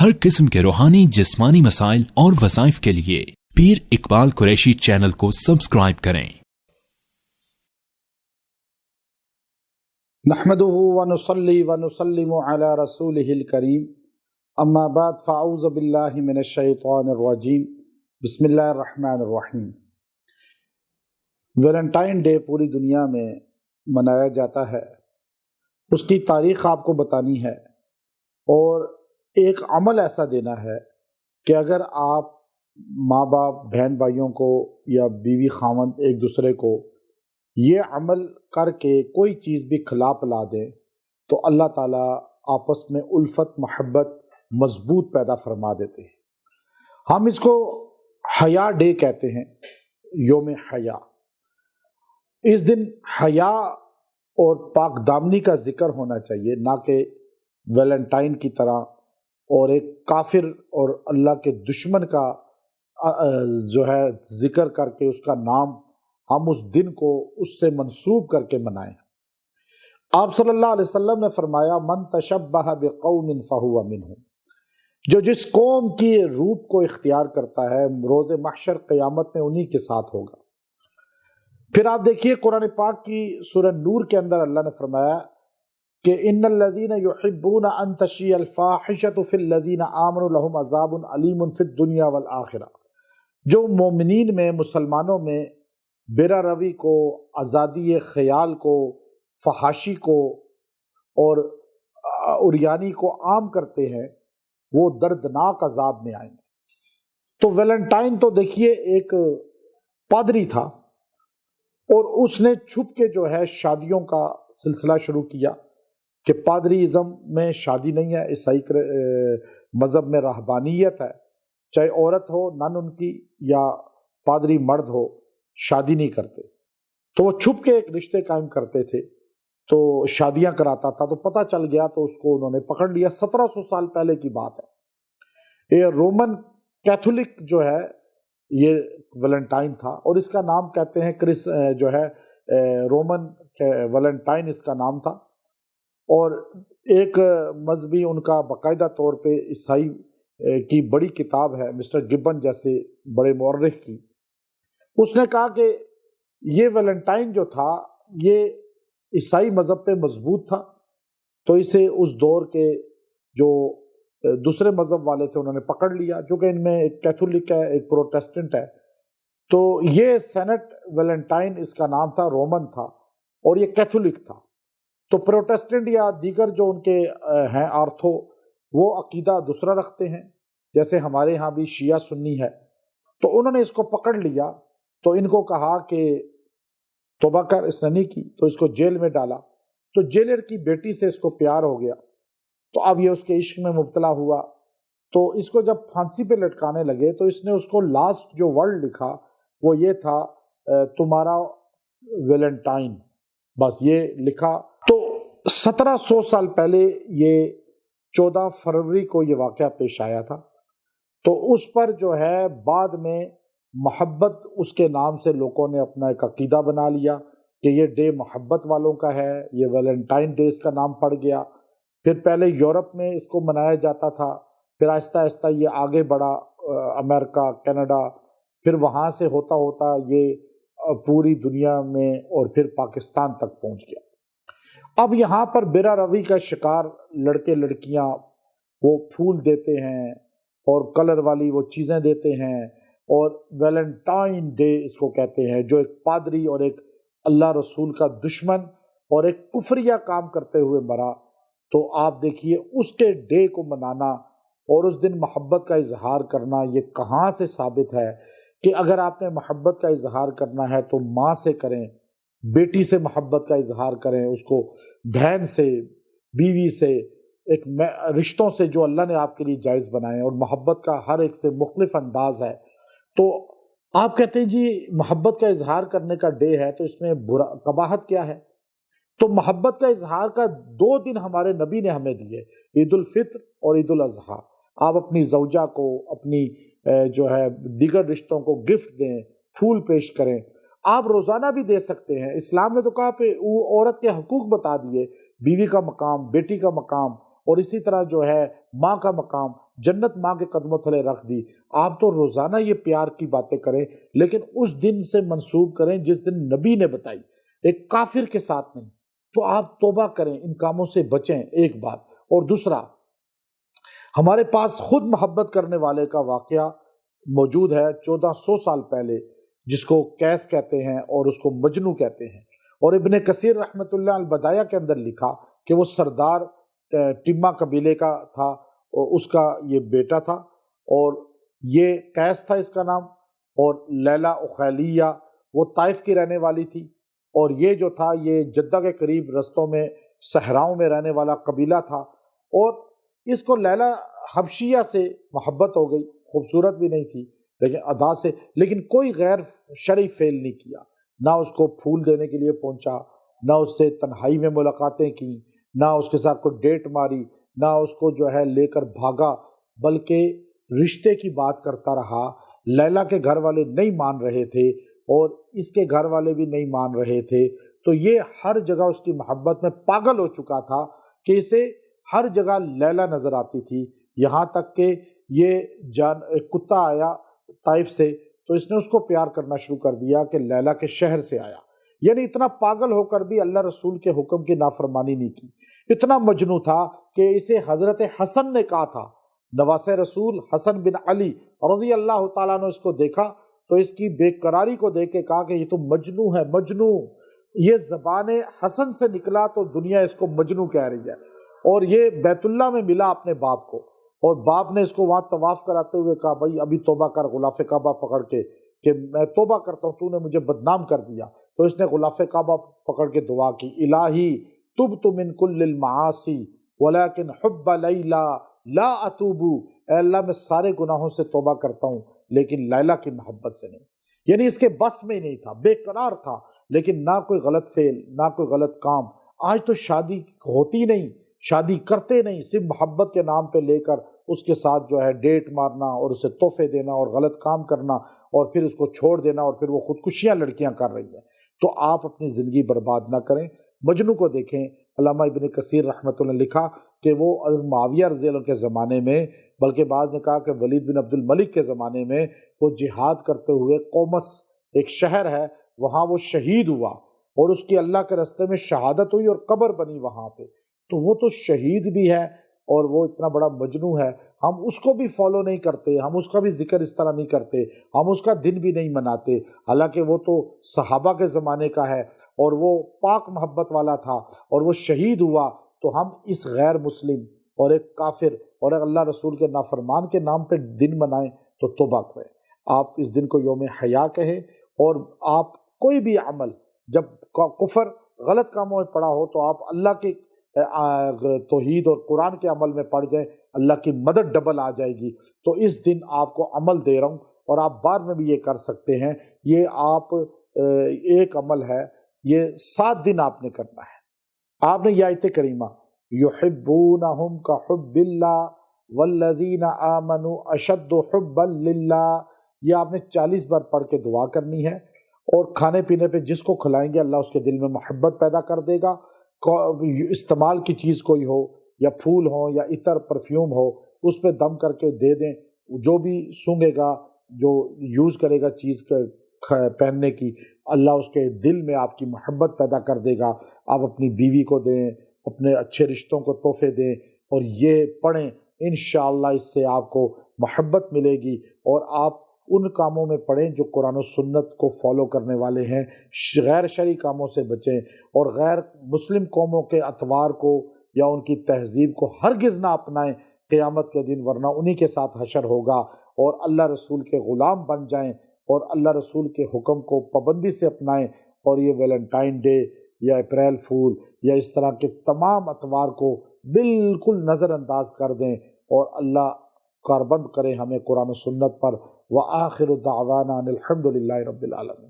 ہر قسم کے روحانی جسمانی مسائل اور وظائف کے لیے پیر اقبال قریشی چینل کو سبسکرائب کریں۔ نحمده ونصلي ونسلم على رسوله الكريم اما بعد فاعوذ باللہ من الشیطان الرجیم بسم اللہ الرحمن الرحیم۔ ویلنٹائن ڈے پوری دنیا میں منایا جاتا ہے، اس کی تاریخ آپ کو بتانی ہے اور ایک عمل ایسا دینا ہے کہ اگر آپ ماں باپ بہن بھائیوں کو یا بیوی خاوند ایک دوسرے کو یہ عمل کر کے کوئی چیز بھی کھلا پلا دیں تو اللہ تعالیٰ آپس میں الفت محبت مضبوط پیدا فرما دیتے ہیں۔ ہم اس کو حیا ڈے کہتے ہیں، یوم حیا۔ اس دن حیا اور پاک دامنی کا ذکر ہونا چاہیے، نہ کہ ویلنٹائن کی طرح اور ایک کافر اور اللہ کے دشمن کا جو ہے ذکر کر کے اس کا نام ہم اس دن کو اس سے منسوب کر کے منائیں۔ آپ صلی اللہ علیہ وسلم نے فرمایا من تشبہ بقوم فہو منہم، جو جس قوم کی روپ کو اختیار کرتا ہے روز محشر قیامت میں انہی کے ساتھ ہوگا۔ پھر آپ دیکھیے قرآن پاک کی سورہ نور کے اندر اللہ نے فرمایا کہ ان الذین یحبون ان تشیع الفاحشۃ فی الذین آمنوا لہم عذاب علیم فی الدنیا والآخرہ، جو مومنین میں مسلمانوں میں بیرا روی کو، آزادی خیال کو، فحاشی کو اور عریانی کو عام کرتے ہیں وہ دردناک عذاب میں آئیں گے۔ تو ویلنٹائن تو دیکھیے ایک پادری تھا اور اس نے چھپ کے جو ہے شادیوں کا سلسلہ شروع کیا کہ پادری ازم میں شادی نہیں ہے، عیسائی مذہب میں رہبانیت ہے، چاہے عورت ہو نن ان کی یا پادری مرد ہو شادی نہیں کرتے، تو وہ چھپ کے ایک رشتے قائم کرتے تھے، تو شادیاں کراتا تھا، تو پتہ چل گیا تو اس کو انہوں نے پکڑ لیا۔ 1700 سال پہلے کی بات ہے۔ یہ رومن کیتھولک جو ہے یہ ویلنٹائن تھا اور اس کا نام کہتے ہیں جو ہے رومن ویلنٹائن اس کا نام تھا، اور ایک مذہبی ان کا باقاعدہ طور پہ عیسائی کی بڑی کتاب ہے مسٹر گبن جیسے بڑے مورخ کی، اس نے کہا کہ یہ ویلنٹائن جو تھا یہ عیسائی مذہب پہ مضبوط تھا، تو اسے اس دور کے جو دوسرے مذہب والے تھے انہوں نے پکڑ لیا، جو کہ ان میں ایک کیتھولک ہے ایک پروٹیسٹنٹ ہے، تو یہ سینٹ ویلنٹائن اس کا نام تھا، رومن تھا اور یہ کیتھولک تھا۔ تو پروٹیسٹنٹ یا دیگر جو ان کے ہیں آرتھو وہ عقیدہ دوسرا رکھتے ہیں، جیسے ہمارے ہاں بھی شیعہ سنی ہے، تو انہوں نے اس کو پکڑ لیا، تو ان کو کہا کہ توبہ کر، اس نے نہیں کی، تو اس کو جیل میں ڈالا، تو جیلر کی بیٹی سے اس کو پیار ہو گیا، تو اب یہ اس کے عشق میں مبتلا ہوا، تو اس کو جب پھانسی پہ لٹکانے لگے تو اس نے اس کو لاسٹ جو ورڈ لکھا وہ یہ تھا تمہارا ویلنٹائن، بس یہ لکھا۔ تو 1700 سال پہلے یہ 14 فروری کو یہ واقعہ پیش آیا تھا، تو اس پر جو ہے بعد میں محبت اس کے نام سے لوگوں نے اپنا ایک عقیدہ بنا لیا کہ یہ ڈے محبت والوں کا ہے، یہ ویلنٹائن ڈے اس کا نام پڑ گیا۔ پھر پہلے یورپ میں اس کو منایا جاتا تھا، پھر آہستہ آہستہ یہ آگے بڑھا امریکہ، کینیڈا، پھر وہاں سے ہوتا ہوتا یہ پوری دنیا میں اور پھر پاکستان تک پہنچ گیا۔ اب یہاں پر بیرا روی کا شکار لڑکے لڑکیاں وہ پھول دیتے ہیں اور کلر والی وہ چیزیں دیتے ہیں، اور ویلنٹائن ڈے اس کو کہتے ہیں، جو ایک پادری اور ایک اللہ رسول کا دشمن اور ایک کفریہ کام کرتے ہوئے مرا، تو آپ دیکھیے اس کے ڈے کو منانا اور اس دن محبت کا اظہار کرنا یہ کہاں سے ثابت ہے کہ اگر آپ نے محبت کا اظہار کرنا ہے تو ماں سے کریں، بیٹی سے محبت کا اظہار کریں، اس کو بہن سے، بیوی سے، ایک رشتوں سے جو اللہ نے آپ کے لیے جائز بنائے، اور محبت کا ہر ایک سے مختلف انداز ہے۔ تو آپ کہتے ہیں جی محبت کا اظہار کرنے کا ڈے ہے تو اس میں قباحت کیا ہے؟ تو محبت کا اظہار کا 2 دن ہمارے نبی نے ہمیں دیے، عید الفطر اور عید الاضحیٰ۔ آپ اپنی زوجہ کو، اپنی جو ہے دیگر رشتوں کو گفٹ دیں، پھول پیش کریں، آپ روزانہ بھی دے سکتے ہیں۔ اسلام نے تو کہا پہ عورت کے حقوق بتا دیے، بیوی کا مقام، بیٹی کا مقام، اور اسی طرح جو ہے ماں کا مقام، جنت ماں کے قدموں تلے رکھ دی۔ آپ تو روزانہ یہ پیار کی باتیں کریں، لیکن اس دن سے منسوب کریں جس دن نبی نے بتائی، ایک کافر کے ساتھ نہیں۔ تو آپ توبہ کریں، ان کاموں سے بچیں، ایک بات۔ اور دوسرا، ہمارے پاس خود محبت کرنے والے کا واقعہ موجود ہے 1400 سال پہلے، جس کو قیس کہتے ہیں اور اس کو مجنو کہتے ہیں۔ اور ابن کثیر رحمۃ اللہ البدایہ کے اندر لکھا کہ وہ سردار ٹما قبیلے کا تھا، اور اس کا یہ بیٹا تھا، اور یہ قیس تھا اس کا نام، اور لیلا اخیلیہ وہ طائف کی رہنے والی تھی، اور یہ جو تھا یہ جدہ کے قریب رستوں میں صحراؤں میں رہنے والا قبیلہ تھا۔ اور اس کو لیلا حبشیہ سے محبت ہو گئی، خوبصورت بھی نہیں تھی لیکن ادا سے، لیکن کوئی غیر شرعی فعل نہیں کیا، نہ اس کو پھول دینے کے لیے پہنچا، نہ اس سے تنہائی میں ملاقاتیں کی، نہ اس کے ساتھ کوئی ڈیٹ ماری، نہ اس کو جو ہے لے کر بھاگا، بلکہ رشتے کی بات کرتا رہا۔ لیلا کے گھر والے نہیں مان رہے تھے اور اس کے گھر والے بھی نہیں مان رہے تھے، تو یہ ہر جگہ اس کی محبت میں پاگل ہو چکا تھا کہ اسے ہر جگہ لیلا نظر آتی تھی، یہاں تک کہ یہ ایک کتا آیا طائف سے تو اس نے اس کو پیار کرنا شروع کر دیا کہ لیلا کے شہر سے آیا۔ یعنی اتنا پاگل ہو کر بھی اللہ رسول کے حکم کی نافرمانی نہیں کی، اتنا مجنو تھا کہ اسے حضرت حسن نے کہا تھا، نواسے رسول حسن بن علی رضی اللہ تعالیٰ نے اس کو دیکھا تو اس کی بے قراری کو دیکھ کے کہا کہ یہ تو مجنو ہے، مجنو، یہ زبان حسن سے نکلا تو دنیا اس کو مجنو کہہ رہی ہے۔ اور یہ بیت اللہ میں ملا اپنے باپ کو، اور باپ نے اس کو وہاں طواف کراتے ہوئے کہا بھائی ابھی توبہ کر غلاف کعبہ پکڑ کے، کہ میں توبہ کرتا ہوں، تو نے مجھے بدنام کر دیا۔ تو اس نے غلاف کعبہ پکڑ کے دعا کی، الہی تبت من کل المعاصی ولیکن حب لیلا لا اتوب، اے اللہ میں سارے گناہوں سے توبہ کرتا ہوں لیکن لیلا کی محبت سے نہیں۔ یعنی اس کے بس میں نہیں تھا، بے قرار تھا، لیکن نہ کوئی غلط فعل، نہ کوئی غلط کام۔ آج تو شادی ہوتی نہیں، شادی کرتے نہیں، صرف محبت کے نام پہ لے کر اس کے ساتھ جو ہے ڈیٹ مارنا اور اسے تحفے دینا اور غلط کام کرنا اور پھر اس کو چھوڑ دینا، اور پھر وہ خودکشیاں لڑکیاں کر رہی ہیں۔ تو آپ اپنی زندگی برباد نہ کریں۔ مجنو کو دیکھیں، علامہ ابن کثیر رحمۃ اللہ نے لکھا کہ وہ معاویہ رضی اللہ عنہ کے زمانے میں، بلکہ بعض نے کہا کہ ولید بن عبد الملک کے زمانے میں، وہ جہاد کرتے ہوئے قومس ایک شہر ہے وہاں وہ شہید ہوا، اور اس کی اللہ کے راستے میں شہادت ہوئی اور قبر بنی وہاں پہ۔ تو وہ تو شہید بھی ہے اور وہ اتنا بڑا مجنو ہے، ہم اس کو بھی فالو نہیں کرتے، ہم اس کا بھی ذکر اس طرح نہیں کرتے، ہم اس کا دن بھی نہیں مناتے، حالانکہ وہ تو صحابہ کے زمانے کا ہے اور وہ پاک محبت والا تھا اور وہ شہید ہوا۔ تو ہم اس غیر مسلم اور ایک کافر اور ایک اللہ رسول کے نافرمان کے نام پہ دن منائیں تو توبہ کریں۔ آپ اس دن کو یوم حیا کہیں، اور آپ کوئی بھی عمل جب کفر غلط کاموں میں پڑا ہو تو آپ اللہ کے توحید اور قرآن کے عمل میں پڑ جائیں، اللہ کی مدد ڈبل آ جائے گی۔ تو اس دن آپ کو عمل دے رہا ہوں، اور آپ بعد میں بھی یہ کر سکتے ہیں۔ یہ آپ ایک عمل ہے، یہ 7 دن آپ نے کرنا ہے۔ آپ نے یہ آیت کریمہ یحبونہم کحب اللہ والذین آمنوا اشد حبا للہ، یہ آپ نے 40 بار پڑھ کے دعا کرنی ہے، اور کھانے پینے پہ جس کو کھلائیں گے اللہ اس کے دل میں محبت پیدا کر دے گا۔ استعمال کی چیز کوئی ہو، یا پھول ہو یا عطر پرفیوم ہو، اس پہ دم کر کے دے دیں۔ جو بھی سونگھے گا، جو یوز کرے گا چیز پہننے کی، اللہ اس کے دل میں آپ کی محبت پیدا کر دے گا۔ آپ اپنی بیوی کو دیں، اپنے اچھے رشتوں کو تحفے دیں، اور یہ پڑھیں، انشاءاللہ اس سے آپ کو محبت ملے گی، اور آپ ان کاموں میں پڑھیں جو قرآن و سنت کو فالو کرنے والے ہیں، غیر شرعی کاموں سے بچیں، اور غیر مسلم قوموں کے اطوار کو یا ان کی تہذیب کو ہرگز نہ اپنائیں قیامت کے دن، ورنہ انہی کے ساتھ حشر ہوگا۔ اور اللہ رسول کے غلام بن جائیں اور اللہ رسول کے حکم کو پابندی سے اپنائیں، اور یہ ویلنٹائن ڈے یا اپریل فول یا اس طرح کے تمام اتوار کو بالکل نظر انداز کر دیں، اور اللہ کاربند کرے ہمیں قرآن و سنت پر۔ وآخر دعوانا ان الحمد للہ رب العالمین۔